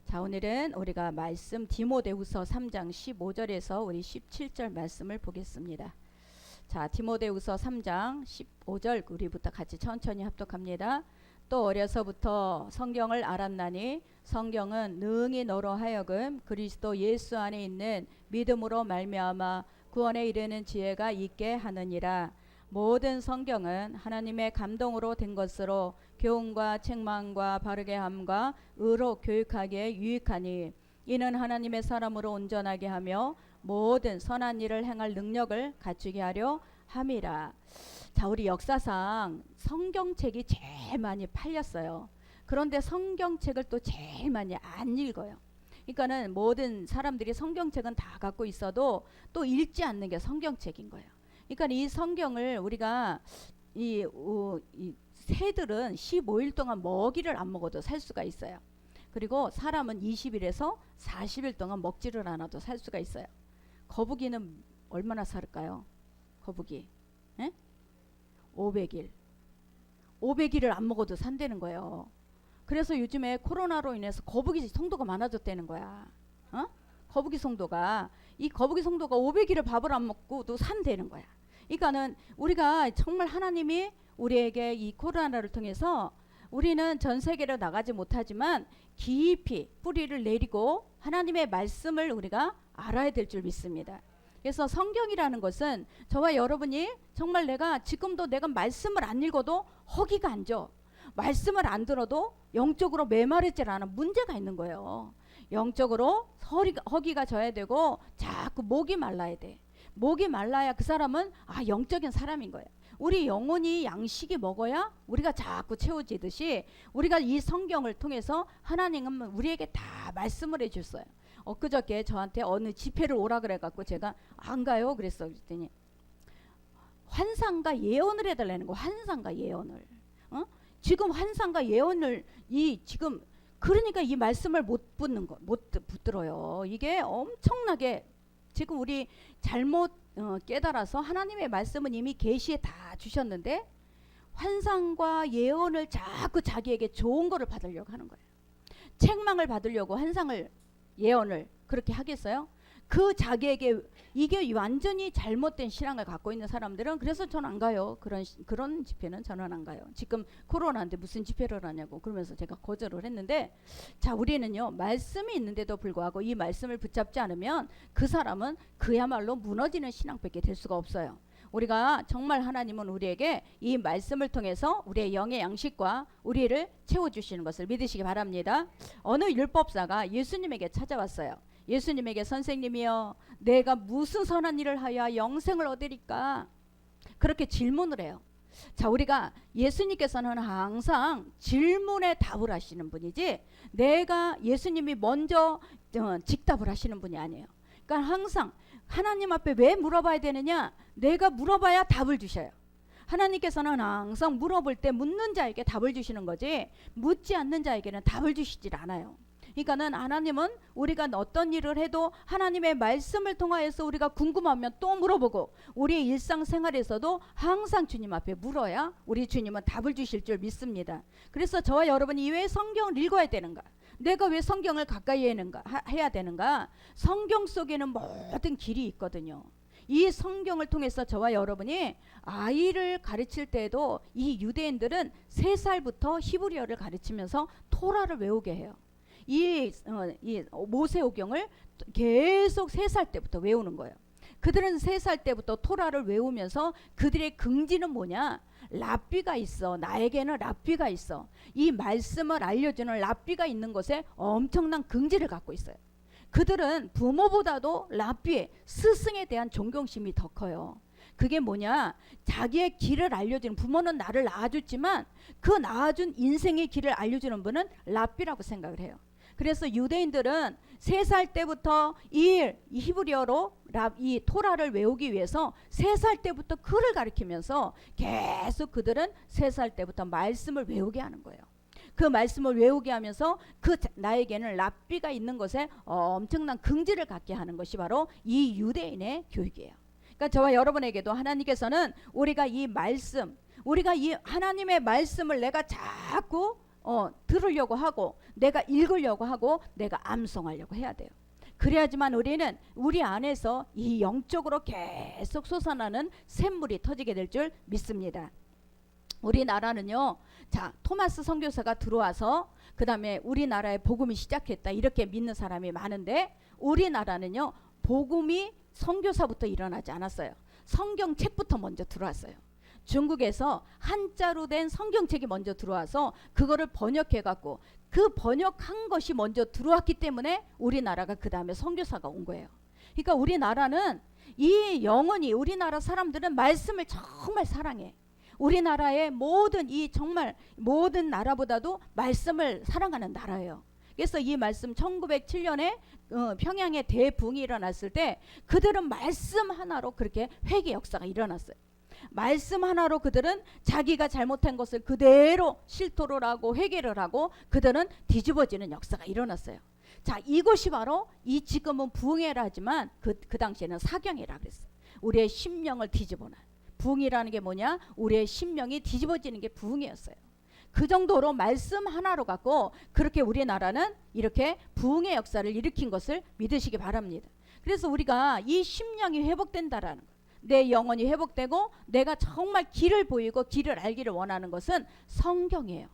자, 오늘은 우리가 말씀 디모데후서 3장 15절에서 우리 17절 말씀을 보겠습니다. 자, 디모데후서 3장 15절 우리부터 같이 천천히 합독합니다. 또 어려서부터 성경을 알았나니 성경은 능히 너로 하여금 그리스도 예수 안에 있는 믿음으로 말미암아 구원에 이르는 지혜가 있게 하느니라. 모든 성경은 하나님의 감동으로 된 것으로 교훈과 책망과 바르게 함과 의로 교육하기에 유익하니 이는 하나님의 사람으로 온전하게 하며 모든 선한 일을 행할 능력을 갖추게 하려 함이라. 자, 우리 역사상 성경책이 제일 많이 팔렸어요. 그런데 성경책을 또 제일 많이 안 읽어요. 그러니까는 모든 사람들이 성경책은 다 갖고 있어도 또 읽지 않는 게 성경책인 거예요. 그러니까 이 성경을 우리가 이 새들은 15일 동안 먹이를 안 먹어도 살 수가 있어요. 그리고 사람은 20일에서 40일 동안 먹지를 않아도 살 수가 있어요. 거북이는 얼마나 살까요? 거북이 500일 500일을 안 먹어도 산다는 거예요. 그래서 요즘에 코로나로 인해서 거북이 성도가 많아졌다는 거야. 거북이 성도가 500일을 밥을 안 먹고도 산다는 거야. 그러니까는 우리가 정말 하나님이 우리에게 이 코로나를 통해서 우리는 전 세계로 나가지 못하지만 깊이 뿌리를 내리고 하나님의 말씀을 우리가 알아야 될 줄 믿습니다. 그래서 성경이라는 것은 저와 여러분이 정말 지금도 내가 말씀을 안 읽어도 허기가 안 져. 말씀을 안 들어도 영적으로 메마르질 않아. 문제가 있는 거예요. 영적으로 허기가 져야 되고 자꾸 목이 말라야 돼. 목이 말라야 그 사람은 영적인 사람인 거예요. 우리 영혼이 양식이 먹어야 우리가 자꾸 채워지듯이 우리가 이 성경을 통해서 하나님은 우리에게 다 말씀을 해줬어요. 엊그저께 저한테 어느 집회를 오라 그래갖고 제가 안 가요 그랬어. 그랬더니 환상과 예언을 해달라는 거. 환상과 예언을 지금 환상과 예언을 지금 그러니까 이 말씀을 못 붙들어요. 이게 엄청나게 지금 우리 잘못 깨달아서 하나님의 말씀은 이미 계시에 다 주셨는데 환상과 예언을 자꾸 자기에게 좋은 거를 받으려고 하는 거예요. 책망을 받으려고 환상을 예언을 그렇게 하겠어요? 그 자기에게 이게 완전히 잘못된 신앙을 갖고 있는 사람들은 그래서 저는 안 가요. 그런 집회는 저는 안 가요. 지금 코로나인데 무슨 집회를 하냐고 그러면서 제가 거절을 했는데, 자, 우리는요 말씀이 있는데도 불구하고 이 말씀을 붙잡지 않으면 그 사람은 그야말로 무너지는 신앙밖에 될 수가 없어요. 우리가 정말 하나님은 우리에게 이 말씀을 통해서 우리의 영의 양식과 우리를 채워주시는 것을 믿으시기 바랍니다. 어느 율법사가 예수님에게 찾아왔어요. 예수님에게 선생님이여 내가 무슨 선한 일을 하여 영생을 얻으리까? 그렇게 질문을 해요. 자, 우리가 예수님께서는 항상 질문에 답을 하시는 분이지 예수님이 먼저 직답을 하시는 분이 아니에요. 그러니까 항상 하나님 앞에 왜 물어봐야 되느냐? 내가 물어봐야 답을 주셔요. 하나님께서는 항상 물어볼 때 묻는 자에게 답을 주시는 거지 묻지 않는 자에게는 답을 주시질 않아요. 그러니까는 하나님은 우리가 어떤 일을 해도 하나님의 말씀을 통하여서 우리가 궁금하면 또 물어보고 우리의 일상생활에서도 항상 주님 앞에 물어야 우리 주님은 답을 주실 줄 믿습니다. 그래서 저와 여러분이 왜 성경을 읽어야 되는가? 내가 왜 성경을 가까이 해야 되는가? 성경 속에는 모든 길이 있거든요. 이 성경을 통해서 저와 여러분이 아이를 가르칠 때에도 이 유대인들은 3살부터 히브리어를 가르치면서 토라를 외우게 해요. 이 모세오경을 계속 3살 때부터 외우는 거예요. 그들은 3살 때부터 토라를 외우면서 그들의 긍지는 뭐냐? 랍비가 있어. 나에게는 랍비가 있어. 이 말씀을 알려주는 랍비가 있는 것에 엄청난 긍지를 갖고 있어요. 그들은 부모보다도 랍비의 스승에 대한 존경심이 더 커요. 그게 뭐냐? 자기의 길을 알려주는, 부모는 나를 낳아줬지만 그 낳아준 인생의 길을 알려주는 분은 랍비라고 생각을 해요. 그래서 유대인들은 3살 때부터 이 히브리어로 이 토라를 외우기 위해서 3살 때부터 글을 가르치면서 계속 그들은 3살 때부터 말씀을 외우게 하는 거예요. 그 말씀을 외우게 하면서 나에게는 랍비가 있는 것에 엄청난 긍지를 갖게 하는 것이 바로 이 유대인의 교육이에요. 그러니까 저와 여러분에게도 하나님께서는 우리가 이 하나님의 말씀을 내가 자꾸 들으려고 하고 내가 읽으려고 하고 내가 암송하려고 해야 돼요. 그래야지만 우리는 우리 안에서 이 영적으로 계속 솟아나는 샘물이 터지게 될 줄 믿습니다. 우리나라는요, 자, 토마스 선교사가 들어와서 그 다음에 우리나라에 복음이 시작했다 이렇게 믿는 사람이 많은데, 우리나라는요 복음이 선교사부터 일어나지 않았어요. 성경책부터 먼저 들어왔어요. 중국에서 한자로 된 성경책이 먼저 들어와서 그거를 번역해 갖고 그 번역한 것이 먼저 들어왔기 때문에 우리나라가 그 다음에 선교사가 온 거예요. 그러니까 우리나라는 이 영혼이, 우리나라 사람들은 말씀을 정말 사랑해. 우리나라의 모든 이 정말 모든 나라보다도 말씀을 사랑하는 나라예요. 그래서 이 말씀 1907년에 평양에 대붕이 일어났을 때 그들은 말씀 하나로 그렇게 회개 역사가 일어났어요. 말씀 하나로 그들은 자기가 잘못한 것을 그대로 실토를 하고 회개를 하고 그들은 뒤집어지는 역사가 일어났어요. 자, 이것이 바로 이 지금은 부흥회라 하지만 그 당시에는 사경회라 그랬어요. 우리의 심령을 뒤집어놔. 부흥이라는 게 뭐냐? 우리의 심령이 뒤집어지는 게 부흥회였어요. 그 정도로 말씀 하나로 갖고 그렇게 우리나라는 이렇게 부흥의 역사를 일으킨 것을 믿으시기 바랍니다. 그래서 우리가 이 심령이 회복된다라는 것, 내 영혼이 회복되고 내가 정말 길을 보이고 길을 알기를 원하는 것은 성경이에요.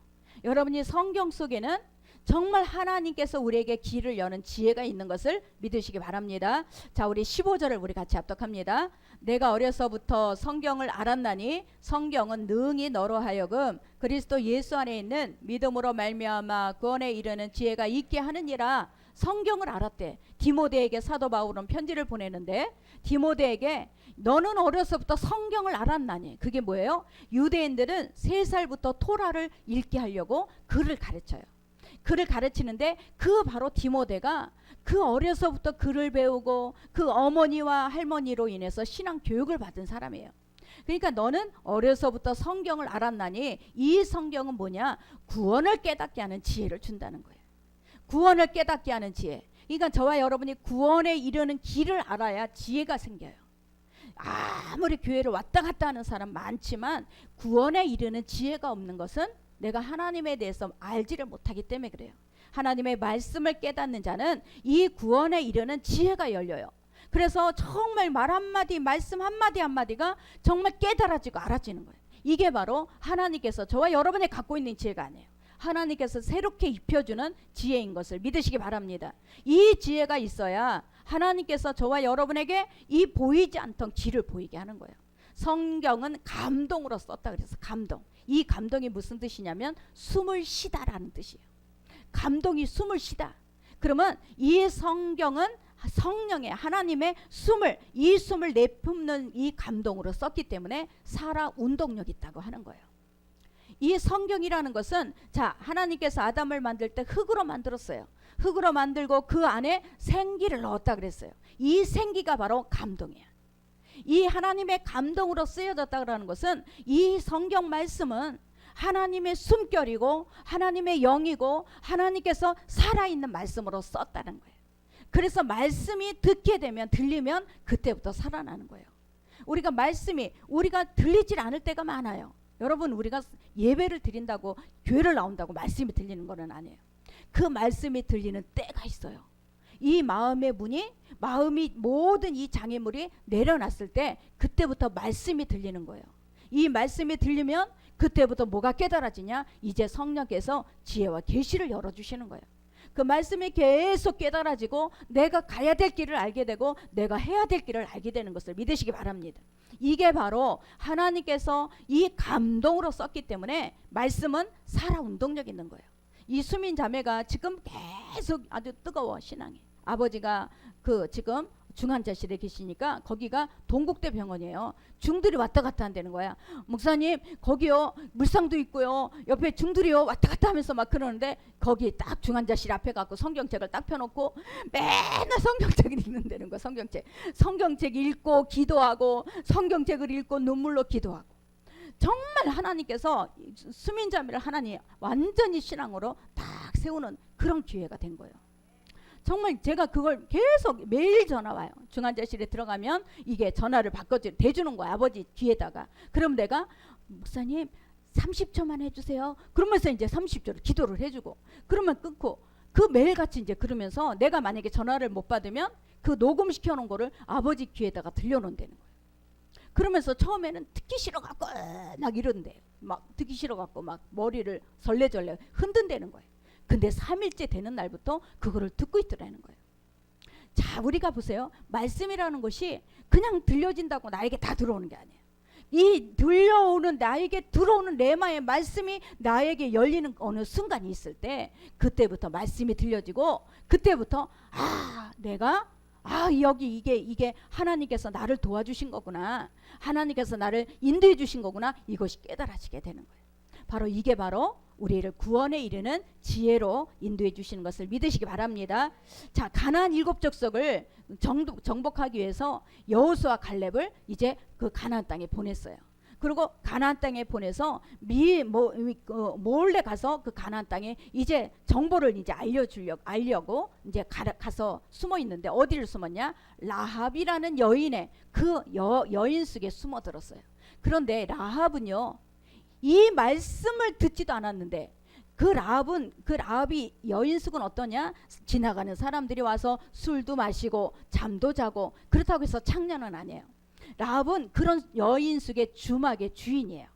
여러분이 성경 속에는 정말 하나님께서 우리에게 길을 여는 지혜가 있는 것을 믿으시기 바랍니다. 자, 우리 15절을 우리 같이 합독합니다. 내가 어려서부터 성경을 알았나니 성경은 능히 너로 하여금 그리스도 예수 안에 있는 믿음으로 말미암아 구원에 이르는 지혜가 있게 하느니라. 성경을 알았대. 디모데에게 사도 바울은 편지를 보내는데 디모데에게 너는 어려서부터 성경을 알았나니, 그게 뭐예요? 유대인들은 3살부터 토라를 읽게 하려고 글을 가르쳐요. 글을 가르치는데 그 바로 디모데가 그 어려서부터 글을 배우고 그 어머니와 할머니로 인해서 신앙 교육을 받은 사람이에요. 그러니까 너는 어려서부터 성경을 알았나니, 이 성경은 뭐냐? 구원을 깨닫게 하는 지혜를 준다는 거예요. 구원을 깨닫게 하는 지혜. 그러니까 저와 여러분이 구원에 이르는 길을 알아야 지혜가 생겨요. 아무리 교회를 왔다 갔다 하는 사람 많지만 구원에 이르는 지혜가 없는 것은 내가 하나님에 대해서 알지를 못하기 때문에 그래요. 하나님의 말씀을 깨닫는 자는 이 구원에 이르는 지혜가 열려요. 그래서 정말 말 한마디, 말씀 한마디 한마디가 정말 깨달아지고 알아지는 거예요. 이게 바로 하나님께서 저와 여러분이 갖고 있는 지혜가 아니에요. 하나님께서 새롭게 입혀주는 지혜인 것을 믿으시기 바랍니다. 이 지혜가 있어야 하나님께서 저와 여러분에게 이 보이지 않던 길을 보이게 하는 거예요. 성경은 감동으로 썼다 그래서 감동. 이 감동이 무슨 뜻이냐면 숨을 쉬다라는 뜻이에요. 감동이 숨을 쉬다. 그러면 이 성경은 성령의 하나님의 이 숨을 내뿜는 이 감동으로 썼기 때문에 살아 운동력 있다고 하는 거예요. 이 성경이라는 것은, 자, 하나님께서 아담을 만들 때 흙으로 만들었어요. 흙으로 만들고 그 안에 생기를 넣었다 그랬어요. 이 생기가 바로 감동이야. 이 하나님의 감동으로 쓰여졌다는 것은 이 성경 말씀은 하나님의 숨결이고 하나님의 영이고 하나님께서 살아있는 말씀으로 썼다는 거예요. 그래서 말씀이 듣게 되면, 들리면 그때부터 살아나는 거예요. 우리가 말씀이 우리가 들리질 않을 때가 많아요. 여러분, 우리가 예배를 드린다고 교회를 나온다고 말씀이 들리는 건 아니에요. 그 말씀이 들리는 때가 있어요. 이 마음의 마음이 모든 이 장애물이 내려놨을 때 그때부터 말씀이 들리는 거예요. 이 말씀이 들리면 그때부터 뭐가 깨달아지냐? 이제 성령께서 지혜와 계시를 열어주시는 거예요. 그 말씀이 계속 깨달아지고 내가 가야 될 길을 알게 되고 내가 해야 될 길을 알게 되는 것을 믿으시기 바랍니다. 이게 바로 하나님께서 이 감동으로 썼기 때문에 말씀은 살아 운동력 있는 거예요. 이 수민 자매가 지금 계속 아주 뜨거워 신앙이. 아버지가 지금 중환자실에 계시니까 거기가 동국대 병원이에요. 중들이 왔다 갔다 한다는 거야. 목사님, 거기요 물상도 있고요 옆에 중들이요 왔다 갔다 하면서 막 그러는데 거기 딱 중환자실 앞에 갖고 성경책을 딱 펴놓고 맨날 성경책을 읽는다는 거야. 성경책 읽고 기도하고 성경책을 읽고 눈물로 기도하고. 정말 하나님께서 수민자매를 하나님 완전히 신앙으로 딱 세우는 그런 기회가 된 거예요. 정말 제가 그걸 계속 매일 전화 와요. 중환자실에 들어가면 이게 전화를 대주는 거야. 아버지 귀에다가. 그럼 내가 목사님 30초만 해주세요. 그러면서 이제 30초를 기도를 해주고 그러면 끊고 그 매일같이 이제 그러면서 내가 만약에 전화를 못 받으면 그 녹음시켜 놓은 거를 아버지 귀에다가 들려놓는다는 거예요. 그러면서 처음에는 듣기 싫어갖고 막 이런대요. 막 듣기 싫어갖고 막 머리를 설레절레 흔든다는 거예요. 근데 3일째 되는 날부터 그거를 듣고 있더라는 거예요. 자, 우리가 보세요. 말씀이라는 것이 그냥 들려진다고 나에게 다 들어오는 게 아니에요. 이 들려오는 나에게 들어오는 레마의 말씀이 나에게 열리는 어느 순간이 있을 때 그때부터 말씀이 들려지고 그때부터 내가 여기 이게 하나님께서 나를 도와주신 거구나. 하나님께서 나를 인도해 주신 거구나. 이것이 깨달아지게 되는 거예요. 바로 이게 바로 우리를 구원에 이르는 지혜로 인도해 주시는 것을 믿으시기 바랍니다. 자, 가나안 7 족속을 정복하기 위해서 여호수아 갈렙을 이제 그 가나안 땅에 보냈어요. 그리고 가나안 땅에 보내서 몰래 가서 그 가나안 땅에 이제 정보를 이제 알려고 이제 가서 숨어 있는데 어디를 숨었냐? 라합이라는 여인의 그 여인 속에 숨어들었어요. 그런데 라합은요, 이 말씀을 듣지도 않았는데 그 라합이 여인숙은 어떠냐? 지나가는 사람들이 와서 술도 마시고 잠도 자고 그렇다고 해서 창녀는 아니에요. 라합은 그런 여인숙의 주막의 주인이에요.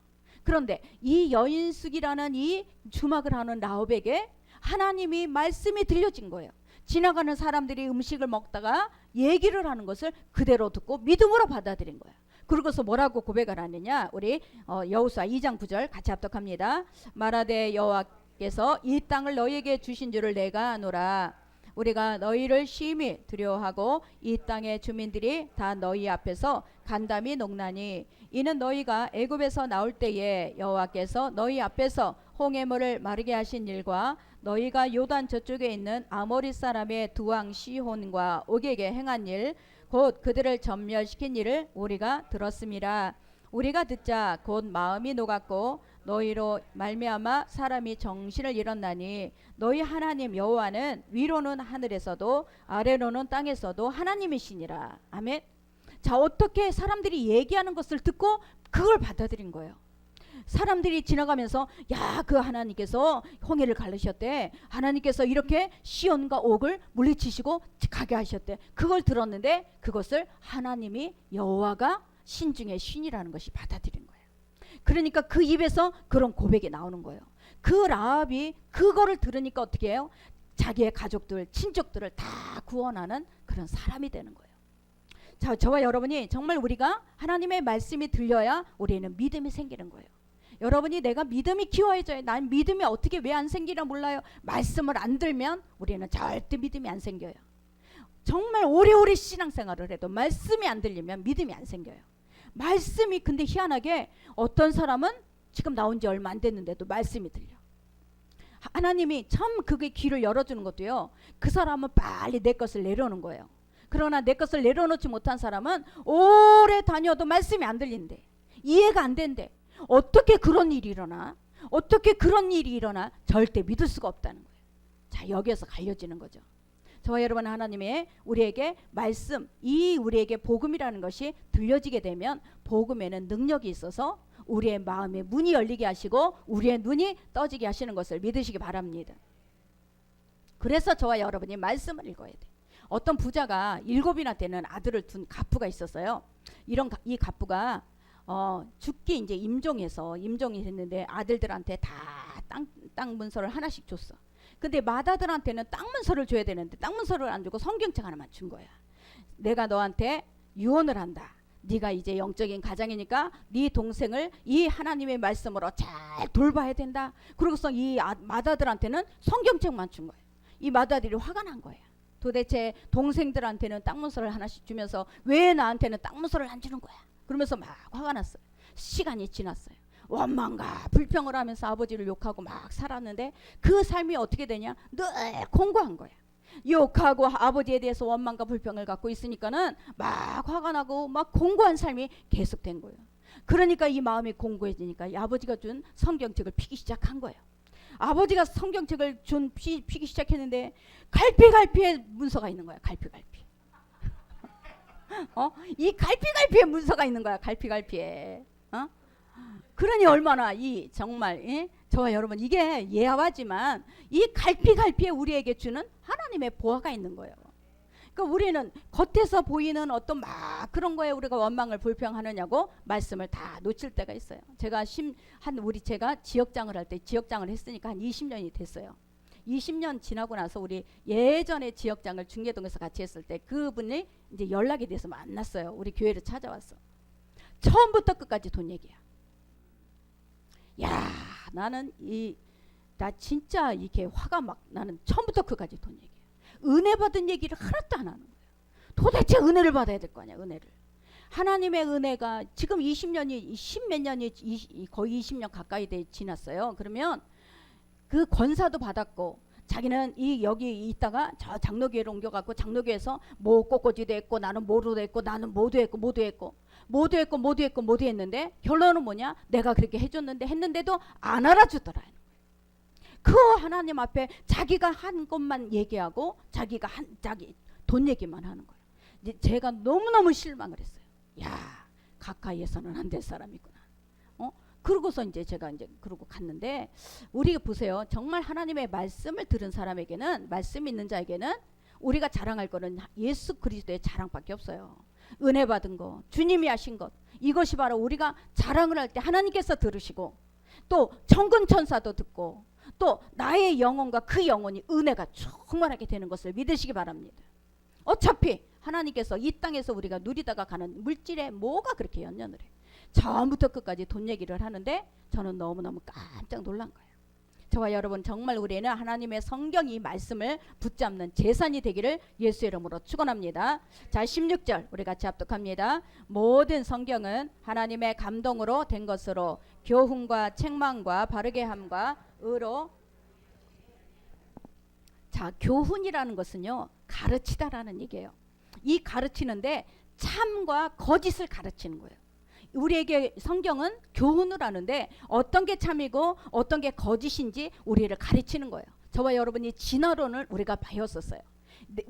그런데 이 여인숙이라는 이 주막을 하는 라합에게 하나님이 말씀이 들려진 거예요. 지나가는 사람들이 음식을 먹다가 얘기를 하는 것을 그대로 듣고 믿음으로 받아들인 거예요. 그러고서 뭐라고 고백을 하느냐? 우리 여호수아 2장 9절 같이 합독합니다. 말하되 여호와께서 이 땅을 너희에게 주신 줄을 내가 아노라. 우리가 너희를 심히 두려워하고 이 땅의 주민들이 다 너희 앞에서 간담이 녹나니 이는 너희가 애굽에서 나올 때에 여호와께서 너희 앞에서 홍해물을 마르게 하신 일과 너희가 요단 저쪽에 있는 아모리 사람의 두 왕 시혼과 옥에게 행한 일 곧 그들을 전멸시킨 일을 우리가 들었음이라. 우리가 듣자 곧 마음이 녹았고 너희로 말미암아 사람이 정신을 잃었나니 너희 하나님 여호와는 위로는 하늘에서도 아래로는 땅에서도 하나님이시니라. 아멘. 자, 어떻게 사람들이 얘기하는 것을 듣고 그걸 받아들인 거예요. 사람들이 지나가면서 그 하나님께서 홍해를 가르셨대. 하나님께서 이렇게 시온과 옥을 물리치시고 가게 하셨대. 그걸 들었는데 그것을 하나님이 여호와가 신 중에 신이라는 것이 받아들인 거예요. 그러니까 그 입에서 그런 고백이 나오는 거예요. 그 라합이 그거를 들으니까 어떻게 해요? 자기의 가족들, 친족들을 다 구원하는 그런 사람이 되는 거예요. 자, 저와 여러분이 정말 우리가 하나님의 말씀이 들려야 우리는 믿음이 생기는 거예요. 여러분이 내가 믿음이 키워져요. 난 믿음이 어떻게 왜 안 생기나 몰라요. 말씀을 안 들면 우리는 절대 믿음이 안 생겨요. 정말 오래오래 신앙생활을 해도 말씀이 안 들리면 믿음이 안 생겨요. 말씀이 근데 희한하게 어떤 사람은 지금 나온 지 얼마 안 됐는데도 말씀이 들려. 하나님이 참 그게 귀를 열어주는 것도요. 그 사람은 빨리 내 것을 내려놓는 거예요. 그러나 내 것을 내려놓지 못한 사람은 오래 다녀도 말씀이 안 들린대. 이해가 안 된대. 어떻게 그런 일이 일어나? 어떻게 그런 일이 일어나? 절대 믿을 수가 없다는 거예요. 자, 여기에서 갈려지는 거죠. 저와 여러분, 하나님의 우리에게 말씀, 우리에게 복음이라는 것이 들려지게 되면 복음에는 능력이 있어서 우리의 마음의 문이 열리게 하시고 우리의 눈이 떠지게 하시는 것을 믿으시기 바랍니다. 그래서 저와 여러분이 말씀을 읽어야 돼. 어떤 부자가 7이나 되는 아들을 둔 갑부가 있었어요. 이 갑부가 죽기 이제 임종이 됐는데 아들들한테 다 땅 문서를 하나씩 줬어. 근데 맏아들한테는 땅 문서를 줘야 되는데 땅 문서를 안 주고 성경책 하나만 준 거야. 내가 너한테 유언을 한다. 네가 이제 영적인 가장이니까 네 동생을 이 하나님의 말씀으로 잘 돌봐야 된다. 그러고서 이 맏아들한테는 성경책만 준 거야. 이 맏아들이 화가 난 거야. 도대체 동생들한테는 땅 문서를 하나씩 주면서 왜 나한테는 땅 문서를 안 주는 거야? 그러면서 막 화가 났어요. 시간이 지났어요. 원망과 불평을 하면서 아버지를 욕하고 막 살았는데 그 삶이 어떻게 되냐? 늘 공고한 거야. 욕하고 아버지에 대해서 원망과 불평을 갖고 있으니까는 막 화가 나고 막 공고한 삶이 계속된 거예요. 그러니까 이 마음이 공고해지니까 이 아버지가 준 성경책을 피기 시작한 거예요. 아버지가 성경책을 피기 시작했는데 갈피갈피의 문서가 있는 거야. 갈피갈피. 이 갈피갈피의 문서가 있는 거야. 갈피갈피에. 그러니 얼마나 이 정말 저와 여러분 이게 예화지만 이 갈피갈피에 우리에게 주는 하나님의 보화가 있는 거예요. 그러니까 우리는 겉에서 보이는 어떤 막 그런 거에 우리가 원망을 불평하느냐고 말씀을 다 놓칠 때가 있어요. 제가 제가 지역장을 할 때 지역장을 했으니까 한 20년이 됐어요. 20년 지나고 나서 우리 예전에 지역장을 중계동에서 같이 했을 때 그분이 이제 연락이 돼서 만났어요. 우리 교회를 찾아왔어. 처음부터 끝까지 돈 얘기야. 야, 나 진짜 이렇게 화가 막 나는 처음부터 끝까지 돈 얘기야. 은혜 받은 얘기를 하나도 안 하는 거예요. 도대체 은혜를 받아야 될 거 아니야, 은혜를. 하나님의 은혜가 지금 20년이 10몇 년이 거의 20년 가까이 지났어요. 그러면 그 권사도 받았고 자기는 여기 있다가 저 장로교회로 옮겨갖고 장로교회에서 뭐 꽃꽂이도 했고 나는 뭐로도 했고 나는 모두 했는데 결론은 뭐냐? 내가 그렇게 해줬는데 했는데도 안 알아주더라. 그 하나님 앞에 자기가 한 것만 얘기하고 자기 돈 얘기만 하는 거예요. 이제 제가 너무너무 실망을 했어요. 야, 가까이에서는 안 될 사람이구나. 그러고서 이제 제가 그러고 갔는데 우리 보세요. 정말 하나님의 말씀을 들은 사람에게는 말씀 있는 자에게는 우리가 자랑할 거는 예수 그리스도의 자랑밖에 없어요. 은혜 받은 거, 주님이 하신 것, 이것이 바로 우리가 자랑을 할 때 하나님께서 들으시고 또 천군 천사도 듣고 또 나의 영혼과 그 영혼이 은혜가 충만하게 되는 것을 믿으시기 바랍니다. 어차피 하나님께서 이 땅에서 우리가 누리다가 가는 물질에 뭐가 그렇게 연연을 해. 처음부터 끝까지 돈 얘기를 하는데 저는 너무너무 깜짝 놀란 거예요. 저와 여러분 정말 우리는 하나님의 성경이 말씀을 붙잡는 재산이 되기를 예수의 이름으로 축원합니다. 자, 16절 우리 같이 합독합니다. 모든 성경은 하나님의 감동으로 된 것으로 교훈과 책망과 바르게 함과 의로. 자, 교훈이라는 것은요 가르치다라는 얘기예요. 이 가르치는데 참과 거짓을 가르치는 거예요. 우리에게 성경은 교훈을 하는데 어떤 게 참이고 어떤 게 거짓인지 우리를 가르치는 거예요. 저와 여러분이 진화론을 우리가 배웠었어요.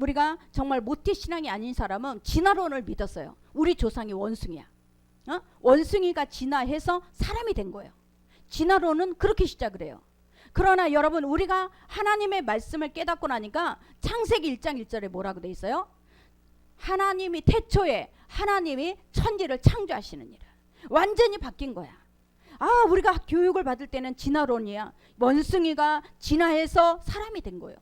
우리가 정말 모태 신앙이 아닌 사람은 진화론을 믿었어요. 우리 조상이 원숭이야. 원숭이가 진화해서 사람이 된 거예요. 진화론은 그렇게 시작을 해요. 그러나 여러분 우리가 하나님의 말씀을 깨닫고 나니까 창세기 1장 1절에 뭐라고 돼 있어요? 하나님이 태초에 하나님이 천지를 창조하시느니라. 완전히 바뀐 거야. 우리가 교육을 받을 때는 진화론이야. 원숭이가 진화해서 사람이 된 거예요.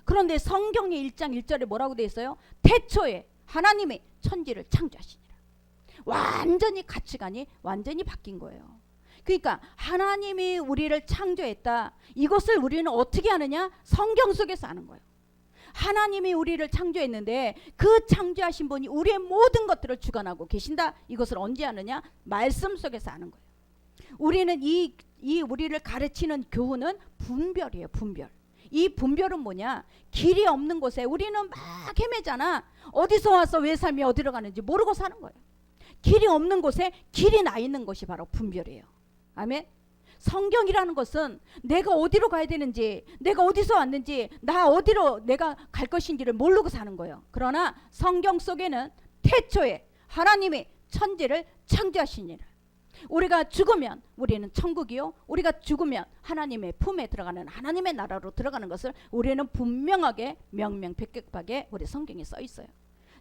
그런데 성경의 1장 1절에 뭐라고 돼 있어요? 태초에 하나님이 천지를 창조하시니라. 완전히 가치관이 완전히 바뀐 거예요. 그러니까 하나님이 우리를 창조했다. 이것을 우리는 어떻게 하느냐? 성경 속에서 아는 거예요. 하나님이 우리를 창조했는데 그 창조하신 분이 우리의 모든 것들을 주관하고 계신다. 이것을 언제 아느냐? 말씀 속에서 아는 거예요. 우리는 이 우리를 가르치는 교훈은 분별이에요. 분별. 이 분별은 뭐냐? 길이 없는 곳에 우리는 막 헤매잖아. 어디서 와서 왜 삶이 어디로 가는지 모르고 사는 거예요. 길이 없는 곳에 길이 나 있는 것이 바로 분별이에요. 아멘. 성경이라는 것은 내가 어디로 가야 되는지, 내가 어디서 왔는지, 어디로 내가 갈 것인지를 모르고 사는 거예요. 그러나 성경 속에는 태초에 하나님이 천지를 창조하시니라. 우리가 죽으면 우리는 천국이요, 우리가 죽으면 하나님의 품에 들어가는 하나님의 나라로 들어가는 것을 우리는 분명하게 명명백백하게 우리 성경에 써 있어요.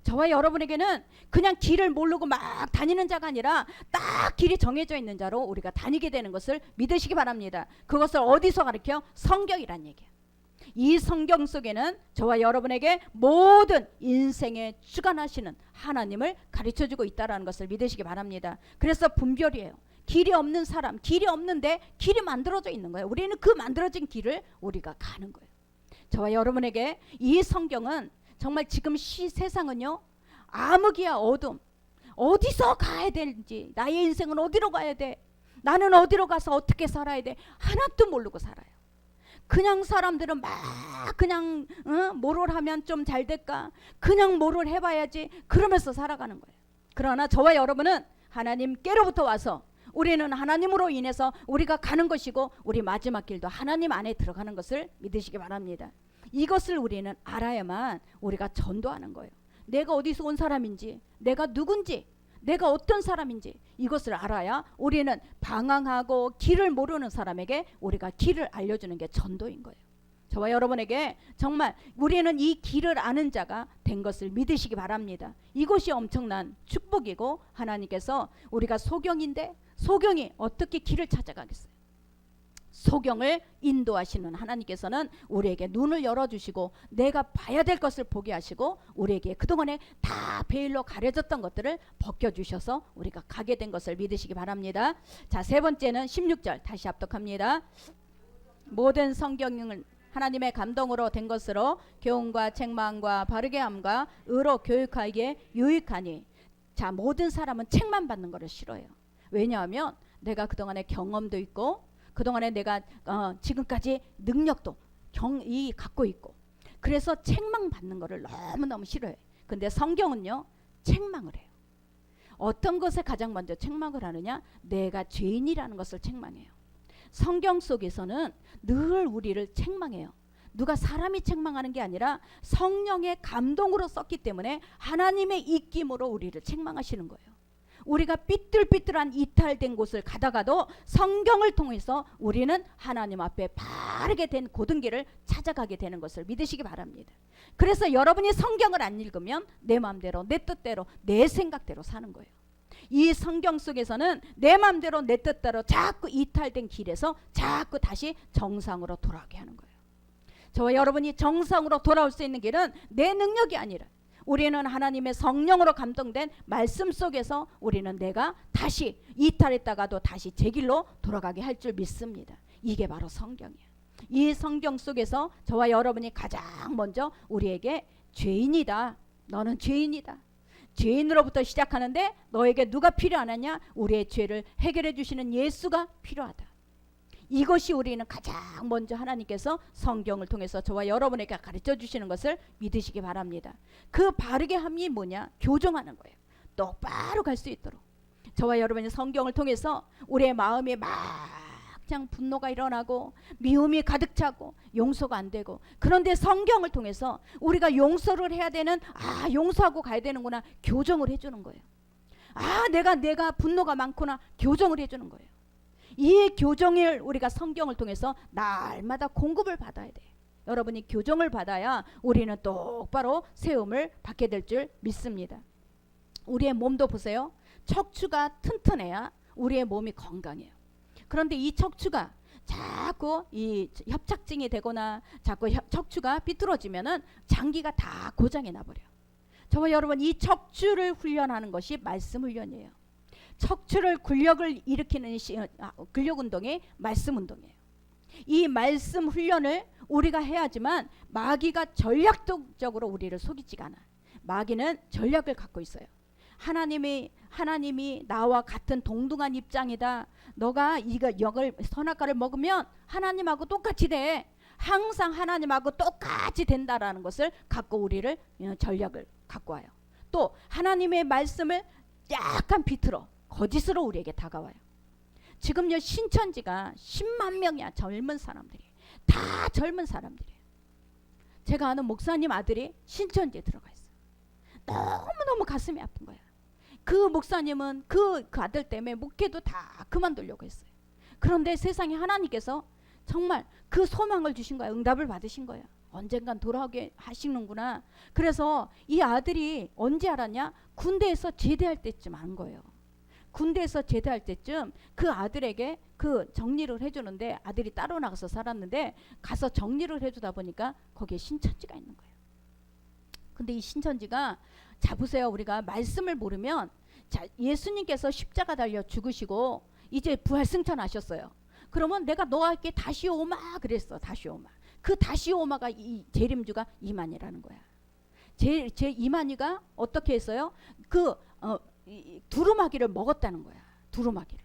저와 여러분에게는 그냥 길을 모르고 막 다니는 자가 아니라 딱 길이 정해져 있는 자로 우리가 다니게 되는 것을 믿으시기 바랍니다. 그것을 어디서 가르쳐? 성경이란 얘기예요. 이 성경 속에는 저와 여러분에게 모든 인생에 주관하시는 하나님을 가르쳐주고 있다는 것을 믿으시기 바랍니다. 그래서 분별이에요. 길이 없는 사람, 길이 없는데 길이 만들어져 있는 거예요. 우리는 그 만들어진 길을 우리가 가는 거예요. 저와 여러분에게 이 성경은 정말 지금 세상은요 암흑이야, 어둠. 어디서 가야 되는지, 나의 인생은 어디로 가야 돼, 나는 어디로 가서 어떻게 살아야 돼, 하나도 모르고 살아요. 그냥 사람들은 막 그냥 뭐를 하면 좀 잘 될까, 그냥 뭐를 해봐야지 그러면서 살아가는 거예요. 그러나 저와 여러분은 하나님께로부터 와서 우리는 하나님으로 인해서 우리가 가는 것이고 우리 마지막 길도 하나님 안에 들어가는 것을 믿으시기 바랍니다. 이것을 우리는 알아야만 우리가 전도하는 거예요. 내가 어디서 온 사람인지, 내가 누군지, 내가 어떤 사람인지 이것을 알아야 우리는 방황하고 길을 모르는 사람에게 우리가 길을 알려주는 게 전도인 거예요. 저와 여러분에게 정말 우리는 이 길을 아는 자가 된 것을 믿으시기 바랍니다. 이것이 엄청난 축복이고 하나님께서 우리가 소경인데 소경이 어떻게 길을 찾아가겠어요? 소경을 인도하시는 하나님께서는 우리에게 눈을 열어주시고 내가 봐야 될 것을 보게 하시고 우리에게 그동안에 다 베일로 가려졌던 것들을 벗겨주셔서 우리가 가게 된 것을 믿으시기 바랍니다. 자, 세 번째는 16절 다시 합독합니다. 모든 성경은 하나님의 감동으로 된 것으로 교훈과 책망과 바르게 함과 의로 교육하기에 유익하니. 자, 모든 사람은 책만 받는 것을 싫어해요. 왜냐하면 내가 그동안에 경험도 있고 그동안에 내가 지금까지 능력도 갖고 있고 그래서 책망 받는 것을 너무너무 싫어해. 근데 성경은요 책망을 해요. 어떤 것에 가장 먼저 책망을 하느냐? 내가 죄인이라는 것을 책망해요. 성경 속에서는 늘 우리를 책망해요. 누가 사람이 책망하는 게 아니라 성령의 감동으로 썼기 때문에 하나님의 입김으로 우리를 책망하시는 거예요. 우리가 삐뚤삐뚤한 이탈된 곳을 가다가도 성경을 통해서 우리는 하나님 앞에 바르게 된 고든 길을 찾아가게 되는 것을 믿으시기 바랍니다. 그래서 여러분이 성경을 안 읽으면 내 마음대로 내 뜻대로 내 생각대로 사는 거예요. 이 성경 속에서는 내 마음대로 내 뜻대로 자꾸 이탈된 길에서 자꾸 다시 정상으로 돌아오게 하는 거예요. 저와 여러분이 정상으로 돌아올 수 있는 길은 내 능력이 아니라 우리는 하나님의 성령으로 감동된 말씀 속에서 우리는 내가 다시 이탈했다가도 다시 제 길로 돌아가게 할 줄 믿습니다. 이게 바로 성경이에요. 이 성경 속에서 저와 여러분이 가장 먼저 우리에게 죄인이다. 너는 죄인이다. 죄인으로부터 시작하는데 너에게 누가 필요하느냐? 우리의 죄를 해결해 주시는 예수가 필요하다. 이것이 우리는 가장 먼저 하나님께서 성경을 통해서 저와 여러분에게 가르쳐 주시는 것을 믿으시기 바랍니다. 그 바르게 함이 뭐냐? 교정하는 거예요. 똑바로 갈 수 있도록. 저와 여러분이 성경을 통해서 우리의 마음에 막장 분노가 일어나고 미움이 가득 차고 용서가 안 되고, 그런데 성경을 통해서 우리가 용서를 해야 되는, 용서하고 가야 되는구나, 교정을 해주는 거예요. 내가 분노가 많구나, 교정을 해주는 거예요. 이 교정을 우리가 성경을 통해서 날마다 공급을 받아야 돼요. 여러분이 교정을 받아야 우리는 똑바로 세움을 받게 될 줄 믿습니다. 우리의 몸도 보세요. 척추가 튼튼해야 우리의 몸이 건강해요. 그런데 이 척추가 자꾸 이 협착증이 되거나 자꾸 척추가 삐뚤어지면은 장기가 다 고장이 나버려요. 저와 여러분, 이 척추를 훈련하는 것이 말씀 훈련이에요. 척추를 근력을 일으키는 근력 운동이 말씀 운동이에요. 이 말씀 훈련을 우리가 해야지만 마귀가 전략적으로 우리를 속이지가 않아. 마귀는 전략을 갖고 있어요. 하나님이 나와 같은 동등한 입장이다. 너가 이걸 선악과를 먹으면 하나님하고 똑같이 돼. 항상 하나님하고 똑같이 된다라는 것을 갖고 우리를 전략을 갖고 와요. 또 하나님의 말씀을 약간 비틀어 거짓으로 우리에게 다가와요. 지금요 신천지가 10만 명이야. 젊은 사람들이. 다 젊은 사람들이에요. 제가 아는 목사님 아들이 신천지에 들어가 있어요. 너무너무 가슴이 아픈 거야. 그 목사님은 그 아들 때문에 목회도 다 그만두려고 했어요. 그런데 세상에 하나님께서 정말 그 소망을 주신 거야. 응답을 받으신 거야. 언젠간 돌아오게 하시는구나. 그래서 이 아들이 언제 알았냐? 군대에서 제대할 때쯤 안 거예요. 군대에서 제대할 때쯤 그 아들에게 그 정리를 해주는데, 아들이 따로 나가서 살았는데 가서 정리를 해주다 보니까 거기에 신천지가 있는 거예요. 근데 이 신천지가, 자 보세요. 우리가 말씀을 모르면, 자 예수님께서 십자가 달려 죽으시고 이제 부활 승천하셨어요. 그러면 내가 너에게 다시 오마 그랬어. 다시 오마. 그 다시 오마가 이 재림주가 이만희라는 거야. 제 이만희가 어떻게 했어요? 두루마기를 먹었다는 거야. 두루마기를.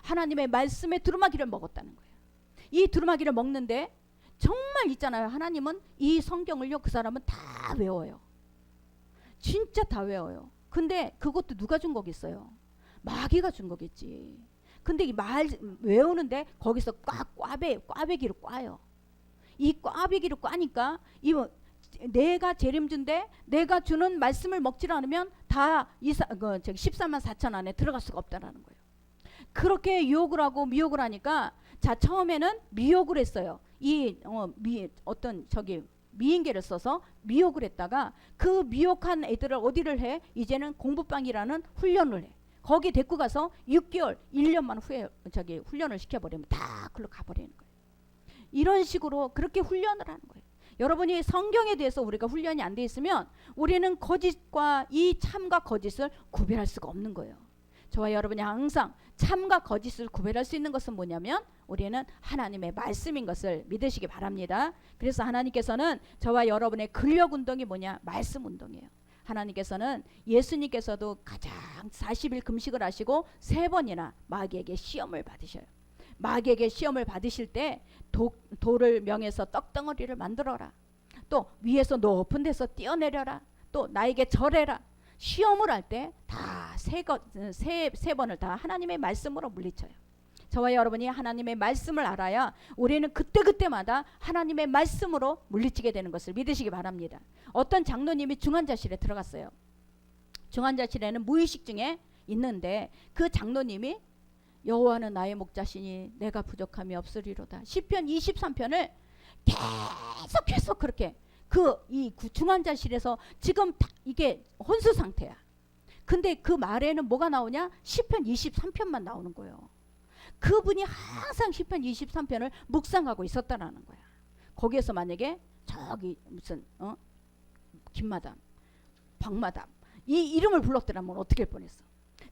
하나님의 말씀의 두루마기를 먹었다는 거야. 이 두루마기를 먹는데 정말 있잖아요. 하나님은 이 성경을요, 그 사람은 다 외워요. 진짜 다 외워요. 근데 그것도 누가 준 거겠어요? 마귀가 준 거겠지. 근데 이 말 외우는데 거기서 꽈배기로 꽈요. 이 꽈배기로 꽈니까 내가 재림준데 내가 주는 말씀을 먹지 않으면 다 14만 4천 안에 들어갈 수가 없다라는 거예요. 그렇게 유혹을 하고 미혹을 하니까 자 처음에는 미혹을 했어요. 어떤 미인계를 써서 미혹을 했다가 그 미혹한 애들을 어디를 해? 이제는 공부방이라는 훈련을 해. 거기 데리고 가서 6개월, 1년만 후에 훈련을 시켜버리면 다 글로 가버리는 거예요. 이런 식으로 그렇게 훈련을 하는 거예요. 여러분이 성경에 대해서 우리가 훈련이 안 돼 있으면 우리는 거짓과 이 참과 거짓을 구별할 수가 없는 거예요. 저와 여러분이 항상 참과 거짓을 구별할 수 있는 것은 뭐냐면 우리는 하나님의 말씀인 것을 믿으시기 바랍니다. 그래서 하나님께서는 저와 여러분의 근력 운동이 뭐냐? 말씀 운동이에요. 하나님께서는 예수님께서도 가장 40일 금식을 하시고 3번이나 마귀에게 시험을 받으셔요. 마귀에게 시험을 받으실 때 돌을 명해서 떡덩어리를 만들어라. 또 위에서 높은 데서 뛰어내려라. 또 나에게 절해라. 시험을 할 때 다 세 번을 다 하나님의 말씀으로 물리쳐요. 저와 여러분이 하나님의 말씀을 알아야 우리는 그때그때마다 하나님의 말씀으로 물리치게 되는 것을 믿으시기 바랍니다. 어떤 장로님이 중환자실에 들어갔어요. 중환자실에는 무의식 중에 있는데 그 장로님이 여호와는 나의 목자시니 내가 부족함이 없으리로다. 시편 23편을 계속 그렇게 이 중환자실에서 지금 이게 혼수 상태야. 근데 그 말에는 뭐가 나오냐? 시편 23편만 나오는 거예요. 그분이 항상 시편 23편을 묵상하고 있었다라는 거야. 거기에서 만약에 저기 무슨 김마담, 박마담 이 이름을 불렀더라면 어떻게 할 뻔했어?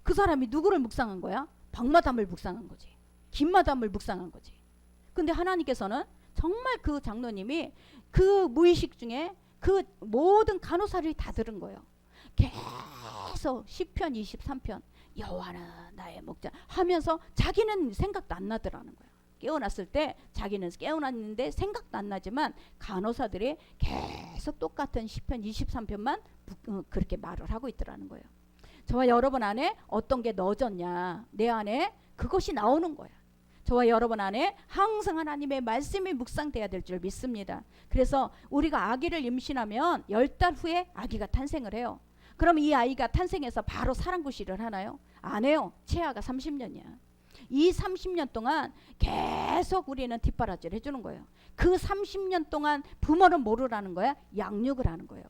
그 사람이 누구를 묵상한 거야? 박마담을 묵상한 거지. 김마담을 묵상한 거지. 근데 하나님께서는 정말 그 장로님이 그 무의식 중에 그 모든 간호사를 다 들은 거예요. 계속 시편 23편 여호와는 나의 목자 하면서 자기는 생각도 안 나더라는 거야. 깨어났을 때 자기는 깨어났는데 생각도 안 나지만 간호사들이 계속 똑같은 시편 23편만 그렇게 말을 하고 있더라는 거예요. 저와 여러분 안에 어떤 게 넣어졌냐? 내 안에 그것이 나오는 거야. 저와 여러분 안에 항상 하나님의 말씀이 묵상돼야 될 줄 믿습니다. 그래서 우리가 아기를 임신하면 10달 후에 아기가 탄생을 해요. 그럼 이 아이가 탄생해서 바로 사랑구실을 하나요? 안 해요. 채아가 30년이야. 이 30년 동안 계속 우리는 뒷바라지를 해주는 거예요. 그 30년 동안 부모는 뭐를 하는 거야? 양육을 하는 거예요.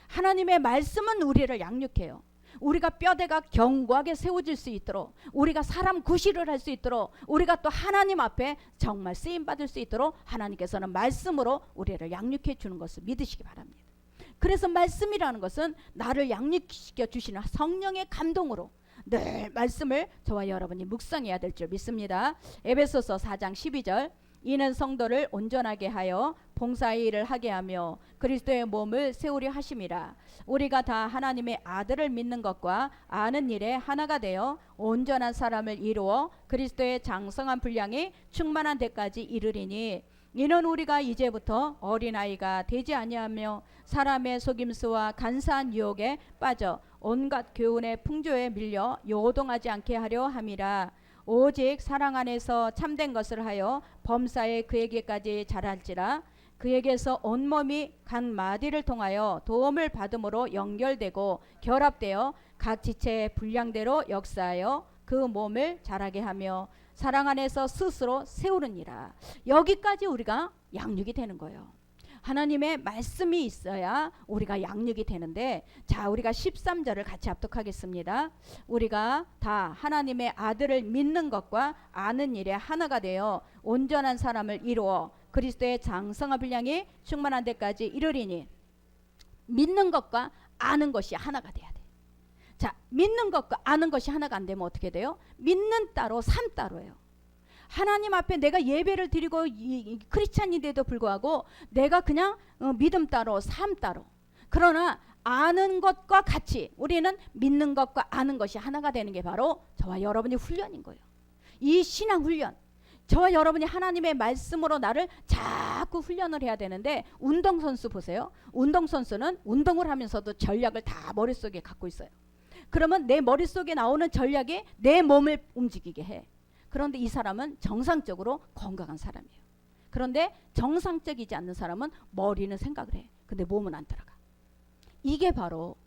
하나님의 말씀은 우리를 양육해요. 우리가 뼈대가 견고하게 세워질 수 있도록, 우리가 사람 구실을 할 수 있도록, 우리가 또 하나님 앞에 정말 쓰임받을 수 있도록 하나님께서는 말씀으로 우리를 양육해 주는 것을 믿으시기 바랍니다. 그래서 말씀이라는 것은 나를 양육시켜 주시는 성령의 감동으로 늘 말씀을 저와 여러분이 묵상해야 될 줄 믿습니다. 에베소서 4장 12절 이는 성도를 온전하게 하여 봉사의 일을 하게 하며 그리스도의 몸을 세우려 하심이라. 우리가 다 하나님의 아들을 믿는 것과 아는 일에 하나가 되어 온전한 사람을 이루어 그리스도의 장성한 분량이 충만한 데까지 이르리니 이는 우리가 이제부터 어린아이가 되지 아니하며 사람의 속임수와 간사한 유혹에 빠져 온갖 교훈의 풍조에 밀려 요동하지 않게 하려 함이라. 오직 사랑 안에서 참된 것을 하여 범사에 그에게까지 자랄지라. 그에게서 온몸이 간 마디를 통하여 도움을 받음으로 연결되고 결합되어 각 지체의 분량대로 역사하여 그 몸을 자라게 하며 사랑 안에서 스스로 세우느니라. 여기까지 우리가 양육이 되는 거예요. 하나님의 말씀이 있어야 우리가 양육이 되는데, 자 우리가 13절을 같이 합독하겠습니다. 우리가 다 하나님의 아들을 믿는 것과 아는 일에 하나가 되어 온전한 사람을 이루어 그리스도의 장성한 분량이 충만한 데까지 이르리니. 믿는 것과 아는 것이 하나가 돼야 돼. 자, 믿는 것과 아는 것이 하나가 안 되면 어떻게 돼요? 믿는 따로 삶 따로예요. 하나님 앞에 내가 예배를 드리고 크리스찬인데도 불구하고 내가 그냥 믿음 따로 삶 따로. 그러나 아는 것과 같이 우리는 믿는 것과 아는 것이 하나가 되는 게 바로 저와 여러분의 훈련인 거예요. 이 신앙 훈련, 저와 여러분이 하나님의 말씀으로 나를 자꾸 훈련을 해야 되는데, 운동선수 보세요. 운동선수는 운동을 하면서도 전략을 다 머릿속에 갖고 있어요. 그러면 내 머릿속에 나오는 전략이 내 몸을 움직이게 해. 그런데 이 사람은 정상적으로 건강한 사람이에요. 그런데 정상적이지 않는 사람은 머리는 생각을 해. 근데 몸은 안 들어가. 이게 바로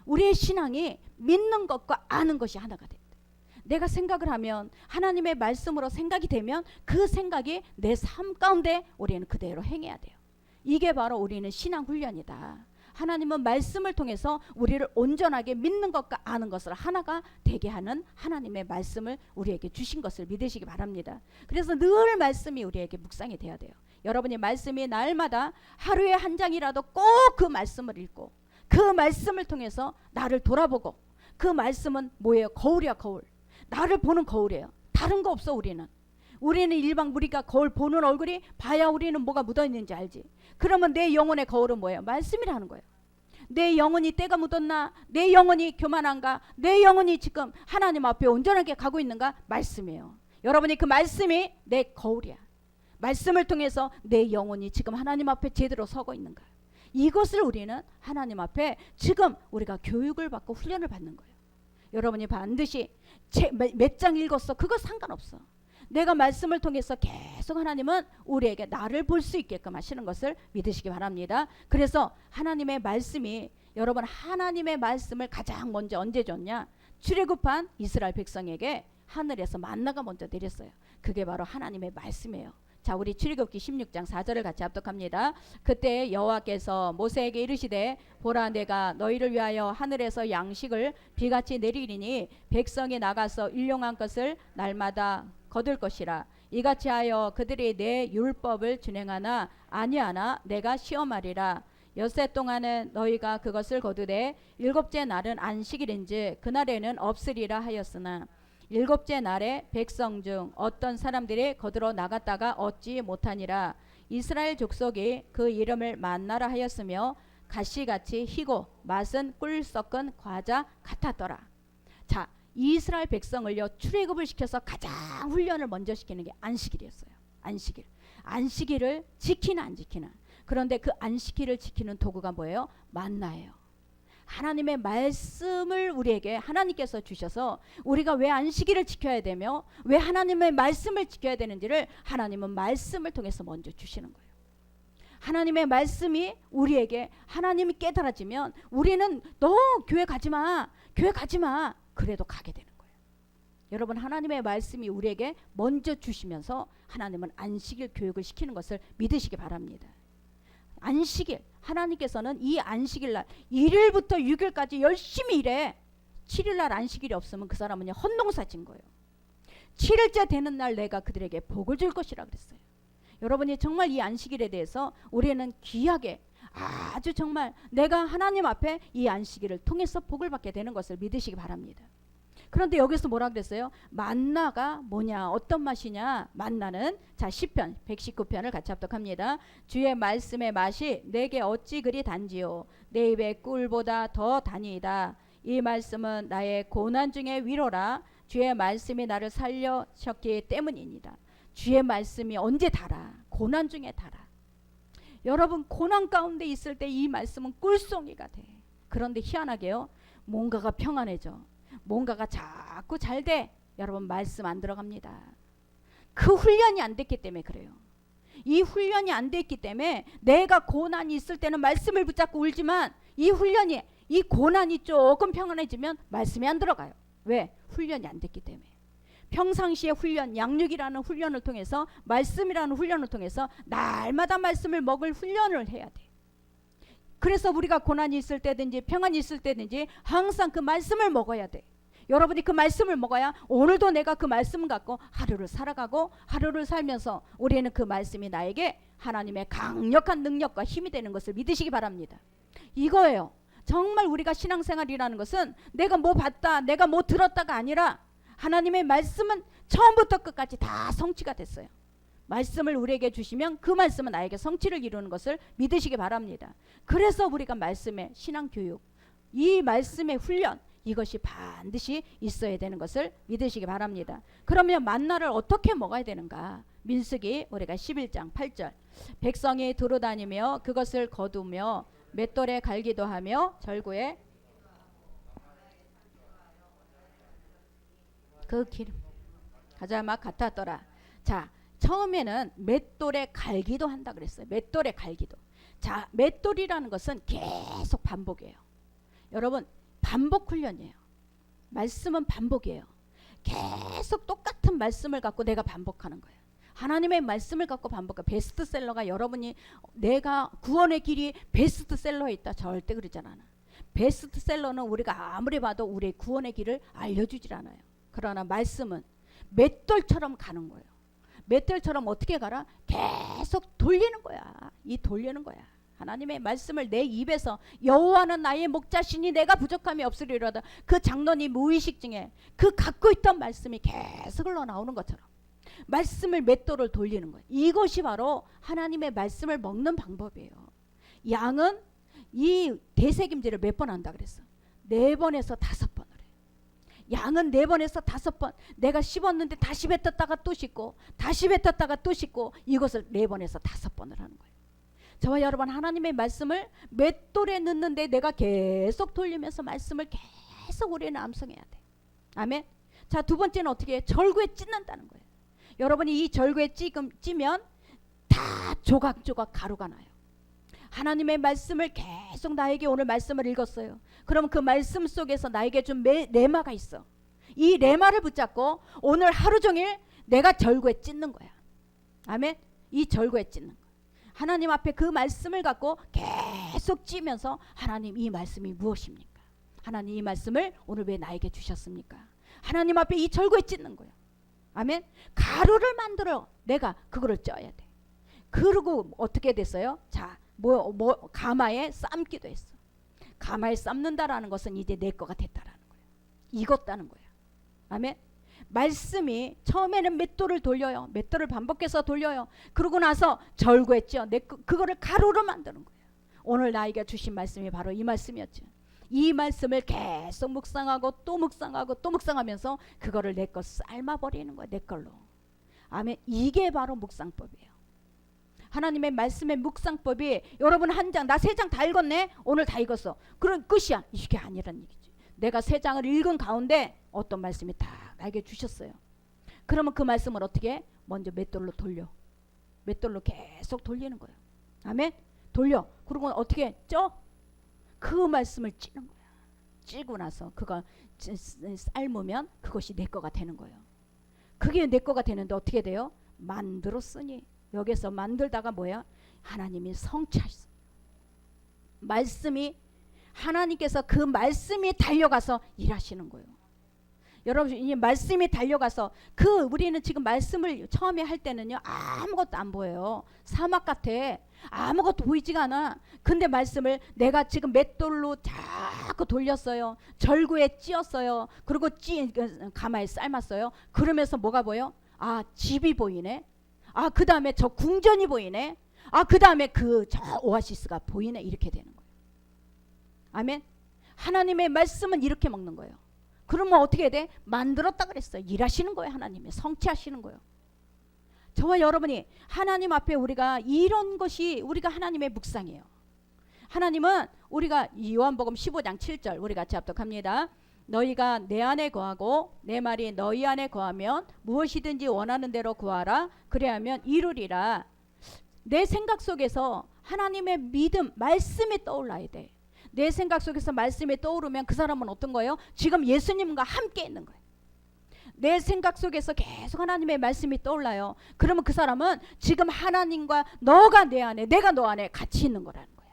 우리의 신앙이 믿는 것과 아는 것이 하나가 된다. 내가 생각을 하면 하나님의 말씀으로 생각이 되면 그 생각이 내 삶 가운데 우리는 그대로 행해야 돼요. 이게 바로 우리는 신앙 훈련이다. 하나님은 말씀을 통해서 우리를 온전하게 믿는 것과 아는 것을 하나가 되게 하는 하나님의 말씀을 우리에게 주신 것을 믿으시기 바랍니다. 그래서 늘 말씀이 우리에게 묵상이 돼야 돼요. 여러분이 말씀이 날마다 하루에 한 장이라도 꼭 그 말씀을 읽고 그 말씀을 통해서 나를 돌아보고, 그 말씀은 뭐예요? 거울이야, 거울. 나를 보는 거울이에요. 다른 거 없어. 우리는 일반 우리가 거울 보는 얼굴이 봐야 우리는 뭐가 묻어있는지 알지. 그러면 내 영혼의 거울은 뭐예요? 말씀이라는 거예요. 내 영혼이 때가 묻었나? 내 영혼이 교만한가? 내 영혼이 지금 하나님 앞에 온전하게 가고 있는가? 말씀이에요. 여러분이 그 말씀이 내 거울이야. 말씀을 통해서 내 영혼이 지금 하나님 앞에 제대로 서고 있는가? 이것을 우리는 하나님 앞에 지금 우리가 교육을 받고 훈련을 받는 거예요. 여러분이 반드시 몇 장 읽었어? 그거 상관없어. 내가 말씀을 통해서 계속 하나님은 우리에게 나를 볼 수 있게끔 하시는 것을 믿으시기 바랍니다. 그래서 하나님의 말씀이, 여러분 하나님의 말씀을 가장 먼저 언제 줬냐? 출애굽한 이스라엘 백성에게 하늘에서 만나가 먼저 내렸어요. 그게 바로 하나님의 말씀이에요. 자, 우리 출애굽기 16장 4절을 같이 합독합니다. 그때 여호와께서 모세에게 이르시되 보라, 내가 너희를 위하여 하늘에서 양식을 비같이 내리리니 백성이 나가서 일용할 것을 날마다 거둘 것이라. 이같이 하여 그들이 내 율법을 준행하나 아니하나 내가 시험하리라. 엿새 동안은 너희가 그것을 거두되 일곱째 날은 안식일인지 그날에는 없으리라 하였으나 일곱째 날에 백성 중 어떤 사람들이 거두러 나갔다가 얻지 못하니라. 이스라엘 족속이 그 이름을 만나라 하였으며 가시같이 희고 맛은 꿀 섞은 과자 같았더라. 자, 이스라엘 백성을요 출애굽을 시켜서 가장 훈련을 먼저 시키는 게 안식일이었어요. 안식일을 지키나 안 지키나. 그런데 그 안식일을 지키는 도구가 뭐예요? 만나예요. 하나님의 말씀을 우리에게 하나님께서 주셔서 우리가 왜 안식일을 지켜야 되며 왜 하나님의 말씀을 지켜야 되는지를 하나님은 말씀을 통해서 먼저 주시는 거예요. 하나님의 말씀이 우리에게 하나님이 깨달아지면 우리는 너 교회 가지마 그래도 가게 되는 거예요. 여러분 하나님의 말씀이 우리에게 먼저 주시면서 하나님은 안식일 교육을 시키는 것을 믿으시기 바랍니다. 안식일, 하나님께서는 이 안식일날 1일부터 6일까지 열심히 일해. 7일날 안식일이 없으면 그 사람은 헛농사 진 거예요. 7일째 되는 날 내가 그들에게 복을 줄 것이라 그랬어요. 여러분이 정말 이 안식일에 대해서 우리는 귀하게 아주 정말 내가 하나님 앞에 이 안식일을 통해서 복을 받게 되는 것을 믿으시기 바랍니다. 그런데 여기서 뭐라 그랬어요? 만나가 뭐냐? 어떤 맛이냐? 만나는, 자, 시편 119편을 같이 합독합니다. 주의 말씀의 맛이 내게 어찌 그리 단지요? 내 입의 꿀보다 더 다니이다. 이 말씀은 나의 고난 중에 위로라. 주의 말씀이 나를 살려셨기 때문입니다. 주의 말씀이 언제 달아? 고난 중에 달아. 여러분 고난 가운데 있을 때 이 말씀은 꿀송이가 돼. 그런데 희한하게요, 뭔가가 평안해져. 뭔가가 자꾸 잘 돼. 여러분 말씀 안 들어갑니다. 그 훈련이 안 됐기 때문에 그래요. 이 훈련이 안 됐기 때문에 내가 고난이 있을 때는 말씀을 붙잡고 울지만 이 훈련이, 이 고난이 조금 평안해지면 말씀이 안 들어가요. 왜? 훈련이 안 됐기 때문에. 평상시의 훈련, 양육이라는 훈련을 통해서, 말씀이라는 훈련을 통해서 날마다 말씀을 먹을 훈련을 해야 돼. 그래서 우리가 고난이 있을 때든지 평안이 있을 때든지 항상 그 말씀을 먹어야 돼. 여러분이 그 말씀을 먹어야 오늘도 내가 그 말씀 갖고 하루를 살아가고 하루를 살면서 우리는 그 말씀이 나에게 하나님의 강력한 능력과 힘이 되는 것을 믿으시기 바랍니다. 이거예요. 정말 우리가 신앙생활이라는 것은 내가 뭐 봤다, 내가 뭐 들었다가 아니라 하나님의 말씀은 처음부터 끝까지 다 성취가 됐어요. 말씀을 우리에게 주시면 그 말씀은 나에게 성취를 이루는 것을 믿으시기 바랍니다. 그래서 우리가 말씀의 신앙교육, 이 말씀의 훈련, 이것이 반드시 있어야 되는 것을 믿으시기 바랍니다. 그러면 만나를 어떻게 먹어야 되는가? 민수기 우리가 11장 8절, 백성이 두루다니며 그것을 거두며 맷돌에 갈기도 하며 절구에 그 기름 가자막 같았더라. 자, 처음에는 맷돌에 갈기도 한다 그랬어요. 맷돌에 갈기도. 자, 맷돌이라는 것은 계속 반복이에요. 여러분, 반복 훈련이에요. 말씀은 반복이에요. 계속 똑같은 말씀을 갖고 내가 반복하는 거예요. 하나님의 말씀을 갖고 반복해. 베스트셀러가 여러분이 내가 구원의 길이 베스트셀러에 있다 절대 그러지 않아. 베스트셀러는 우리가 아무리 봐도 우리의 구원의 길을 알려주질 않아요. 그러나 말씀은 맷돌처럼 가는 거예요. 맷돌처럼 어떻게 가라? 계속 돌리는 거야. 이 돌리는 거야. 하나님의 말씀을 내 입에서 여호와는 나의 목자시니 내가 부족함이 없으리로다. 그 장로님 무의식 중에 그 갖고 있던 말씀이 계속 흘러나오는 것처럼 말씀을 맷돌을 돌리는 거예요. 이것이 바로 하나님의 말씀을 먹는 방법이에요. 양은 이 대세김질을 몇 번 한다 그랬어? 4번에서 5번을 해요. 양은 4번에서 5번 내가 씹었는데 다시 뱉었다가 또 씹고 다시 뱉었다가 또 씹고 이것을 4번에서 5번을 하는 거예요. 저와 여러분 하나님의 말씀을 맷돌에 넣는데 내가 계속 돌리면서 말씀을 계속 우리는 암송해야 돼. 아멘. 자, 두 번째는 어떻게 해요? 절구에 찢는다는 거예요. 여러분이 이 절구에 찌면 다 조각조각 가루가 나요. 하나님의 말씀을 계속 나에게 오늘 말씀을 읽었어요. 그럼 그 말씀 속에서 나에게 준 레마가 있어. 이 레마를 붙잡고 오늘 하루 종일 내가 절구에 찢는 거야. 아멘. 이 절구에 찢는 거야. 하나님 앞에 그 말씀을 갖고 계속 찌면서 하나님 이 말씀이 무엇입니까? 하나님 이 말씀을 오늘 왜 나에게 주셨습니까? 하나님 앞에 이 절구에 찢는 거예요. 아멘. 가루를 만들어 내가 그거를 쪄야 돼. 그리고 어떻게 됐어요? 자, 가마에 삶기도 했어. 가마에 삶는다라는 것은 이제 내 거가 됐다라는 거예요. 익었다는 거예요. 아멘. 말씀이 처음에는 맷돌을 돌려요. 맷돌을 반복해서 돌려요. 그러고 나서 절구에 쪄. 그거를 가루로 만드는 거예요. 오늘 나에게 주신 말씀이 바로 이 말씀이었죠. 이 말씀을 계속 묵상하고 또 묵상하고 또 묵상하면서 그거를 내 거 삶아버리는 거예요. 내 걸로. 아멘. 이게 바로 묵상법이에요. 하나님의 말씀의 묵상법이 여러분 한 장, 나 3장 다 읽었네. 오늘 다 읽었어. 그럼 끝이야. 이게 아니란 얘기지. 내가 3장을 읽은 가운데 어떤 말씀이 다 나에게 주셨어요. 그러면 그 말씀을 어떻게 해? 먼저 맷돌로 돌려. 맷돌로 계속 돌리는 거예요. 아멘. 돌려. 그리고 어떻게 해? 쪄? 그 말씀을 찌는 거야. 찌고 나서 그거 삶으면 그것이 내 거가 되는 거예요. 그게 내 거가 되는데 어떻게 돼요? 만들었으니. 여기서 만들다가 뭐야? 하나님이 성취하셨어. 말씀이 하나님께서 그 말씀이 달려가서 일하시는 거예요. 여러분 이 말씀이 달려가서 우리는 지금 말씀을 처음에 할 때는요 아무것도 안 보여요. 사막 같아. 아무것도 보이지가 않아. 근데 말씀을 내가 지금 맷돌로 자꾸 돌렸어요. 절구에 찧었어요. 그리고 가마에 삶았어요. 그러면서 뭐가 보여? 아, 집이 보이네. 아, 그 다음에 저 궁전이 보이네. 아, 그 다음에 저 오아시스가 보이네. 이렇게 되는 거예요. 아멘. 하나님의 말씀은 이렇게 먹는 거예요. 그러면 어떻게 돼? 만들었다 그랬어요. 일하시는 거예요. 하나님이 성취하시는 거예요. 저와 여러분이 하나님 앞에 우리가 이런 것이 우리가 하나님의 묵상이에요. 하나님은 우리가 요한복음 15장 7절 우리 같이 합독합니다. 너희가 내 안에 거하고 내 말이 너희 안에 거하면 무엇이든지 원하는 대로 구하라. 그래야면 이루리라. 내 생각 속에서 하나님의 믿음, 말씀이 떠올라야 돼. 내 생각 속에서 말씀이 떠오르면 그 사람은 어떤 거예요? 지금 예수님과 함께 있는 거예요. 내 생각 속에서 계속 하나님의 말씀이 떠올라요. 그러면 그 사람은 지금 하나님과 너가 내 안에, 내가 너 안에 같이 있는 거라는 거예요.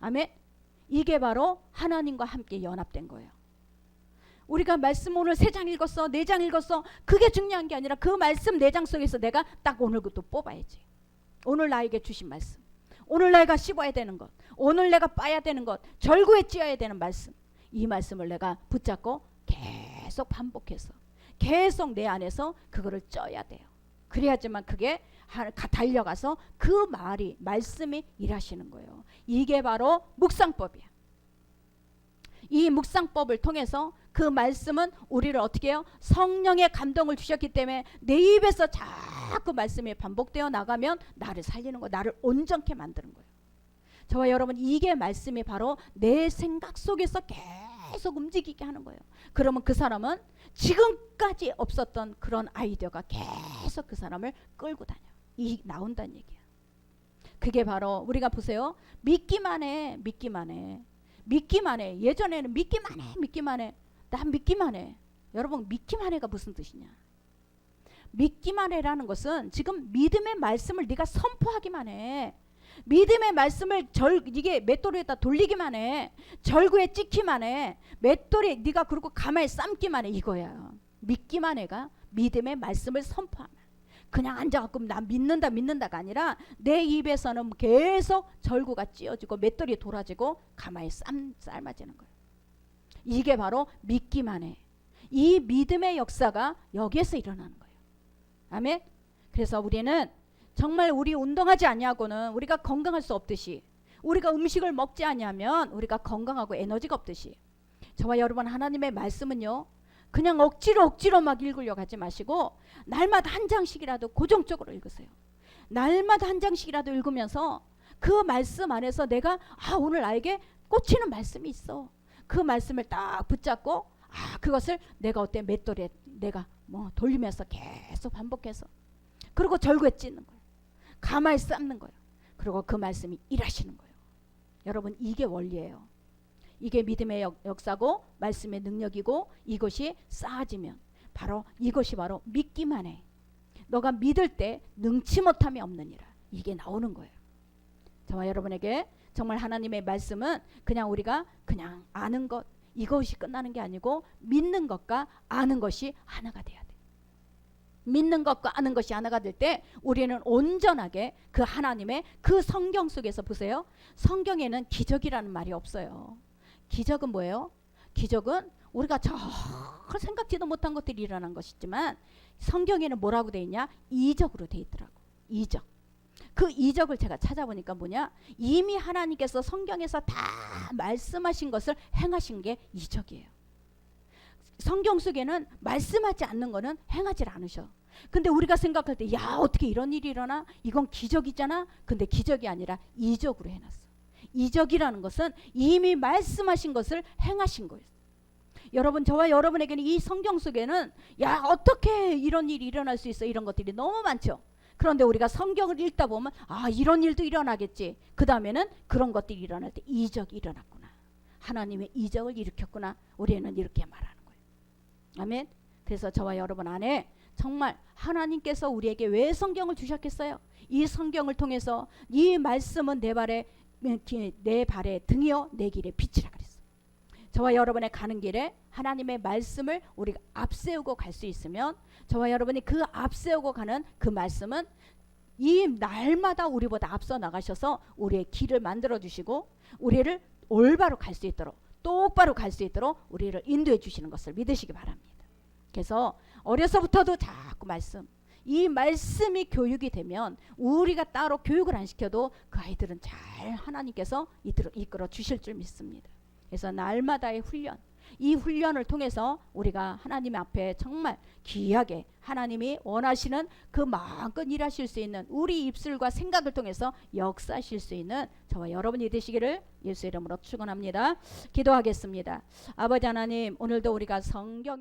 아멘. 이게 바로 하나님과 함께 연합된 거예요. 우리가 말씀 오늘 3장 읽었어, 4장 읽었어. 그게 중요한 게 아니라 그 말씀 4장 속에서 내가 딱 오늘 그것도 뽑아야지. 오늘 나에게 주신 말씀, 오늘 내가 씹어야 되는 것, 오늘 내가 빠야 되는 것, 절구에 찧어야 되는 말씀, 이 말씀을 내가 붙잡고 계속 반복해서 계속 내 안에서 그거를 쪄야 돼요. 그래야지만 그게 달려가서 그 말씀이 일하시는 거예요. 이게 바로 묵상법이야. 이 묵상법을 통해서 그 말씀은 우리를 어떻게 해요? 성령의 감동을 주셨기 때문에 내 입에서 자꾸 말씀이 반복되어 나가면 나를 살리는 거예요. 나를 온전케 만드는 거예요. 저와 여러분 이게 말씀이 바로 내 생각 속에서 계속 움직이게 하는 거예요. 그러면 그 사람은 지금까지 없었던 그런 아이디어가 계속 그 사람을 끌고 다녀. 나온다는 얘기야. 그게 바로 우리가 보세요. 믿기만 해. 믿기만 해. 믿기만 해. 예전에는 믿기만 해. 믿기만 해. 난 믿기만 해. 여러분 믿기만 해가 무슨 뜻이냐? 믿기만 해라는 것은 지금 믿음의 말씀을 네가 선포하기만 해. 믿음의 말씀을 이게 맷돌에다 돌리기만 해. 절구에 찍기만 해. 맷돌에 네가 그리고 가마에 삶기만 해. 이거야. 믿기만 해가 믿음의 말씀을 선포하면, 그냥 앉아갖고 나 믿는다가 아니라 내 입에서는 계속 절구가 찧어지고 맷돌이 돌아지고 가마에 삶아지는 거예요. 이게 바로 믿기만 해. 이 믿음의 역사가 여기에서 일어나는 거예요. 아멘. 그래서 우리는 정말 우리 운동하지 않냐고는 우리가 건강할 수 없듯이, 우리가 음식을 먹지 않냐면 우리가 건강하고 에너지가 없듯이, 저와 여러분 하나님의 말씀은요, 그냥 억지로 막 읽으려고 하지 마시고 날마다 한 장씩이라도 고정적으로 읽으세요. 날마다 한 장씩이라도 읽으면서 그 말씀 안에서 내가 오늘 나에게 꽂히는 말씀이 있어. 그 말씀을 딱 붙잡고 그것을 내가 어때 맷돌에 내가 돌리면서 계속 반복해서, 그리고 절구에 찢는 거예요. 가마에 삶는 거예요. 그리고 그 말씀이 일하시는 거예요. 여러분 이게 원리예요. 이게 믿음의 역사고 말씀의 능력이고, 이것이 쌓아지면 이것이 바로 믿기만 해. 너가 믿을 때 능치 못함이 없느니라. 이게 나오는 거예요. 저와 여러분에게 정말 하나님의 말씀은 그냥 우리가 그냥 아는 것, 이것이 끝나는 게 아니고 믿는 것과 아는 것이 하나가 돼야 돼. 믿는 것과 아는 것이 하나가 될 때 우리는 온전하게 그 하나님의 그 성경 속에서, 보세요. 성경에는 기적이라는 말이 없어요. 기적은 뭐예요? 기적은 우리가 저 생각지도 못한 것들이 일어난 것이지만 성경에는 뭐라고 돼 있냐? 이적으로 돼 있더라고. 이적. 그 이적을 제가 찾아보니까 뭐냐? 이미 하나님께서 성경에서 다 말씀하신 것을 행하신 게 이적이에요. 성경 속에는 말씀하지 않는 거는 행하지 않으셔. 근데 우리가 생각할 때 어떻게 이런 일이 일어나? 이건 기적이잖아. 근데 기적이 아니라 이적으로 해놨어. 이적이라는 것은 이미 말씀하신 것을 행하신 거예요. 여러분, 저와 여러분에게는 이 성경 속에는 어떻게 이런 일이 일어날 수 있어? 이런 것들이 너무 많죠. 그런데 우리가 성경을 읽다 보면 이런 일도 일어나겠지. 그 다음에는 그런 것들이 일어날 때 이적이 일어났구나. 하나님의 이적을 일으켰구나. 우리는 이렇게 말하는 거예요. 아멘. 그래서 저와 여러분 안에 정말 하나님께서 우리에게 왜 성경을 주셨겠어요? 이 성경을 통해서 이 말씀은 내 발의 등이요 내 길의 빛이라 그랬어요. 저와 여러분의 가는 길에 하나님의 말씀을 우리가 앞세우고 갈 수 있으면, 저와 여러분이 그 앞세우고 가는 그 말씀은 이 날마다 우리보다 앞서 나가셔서 우리의 길을 만들어 주시고 우리를 올바로 갈 수 있도록, 똑바로 갈 수 있도록 우리를 인도해 주시는 것을 믿으시기 바랍니다. 그래서 어려서부터도 자꾸 이 말씀이 교육이 되면 우리가 따로 교육을 안 시켜도 그 아이들은 잘 하나님께서 이끌어 주실 줄 믿습니다. 그래서 날마다의 훈련, 이 훈련을 통해서 우리가 하나님 앞에 정말 귀하게 하나님이 원하시는 그 마음껏 일하실 수 있는 우리 입술과 생각을 통해서 역사하실 수 있는 저와 여러분이 되시기를 예수 이름으로 축원합니다. 기도하겠습니다. 아버지 하나님, 오늘도 우리가 성경에